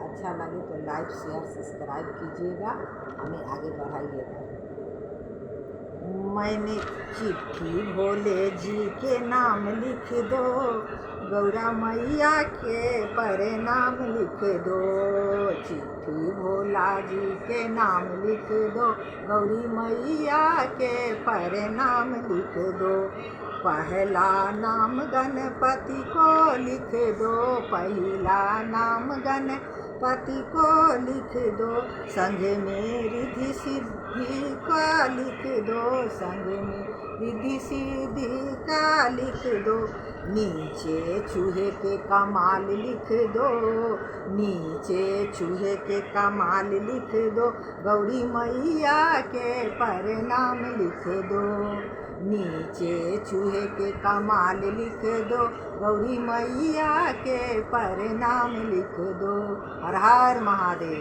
अच्छा लगे तो लाइक शेयर सब्सक्राइब कीजिएगा, हमें आगे बढ़ाइएगा। मैंने चिट्ठी भोले जी के नाम लिख दो, गौरा मैया के प्रणाम लिख दो। चिट्ठी भोला जी के नाम लिख दो, गौरी मैया के प्रणाम लिख दो। पहला नाम गणपति को लिख दो, पहला नाम गणपति को लिख दो। संग में रिद्धि सिद्धि का लिख दो, संग में रिद्धि सिद्धि का लिख दो। नीचे चूहे के कमाल लिख दो, नीचे चूहे के कमाल लिख दो। गौरी मैया के प्रणाम लिख दो, नीचे चूहे के कमाल लिख दो। गौरी मैया के प्रणाम लिख दो। हर हर महादेव।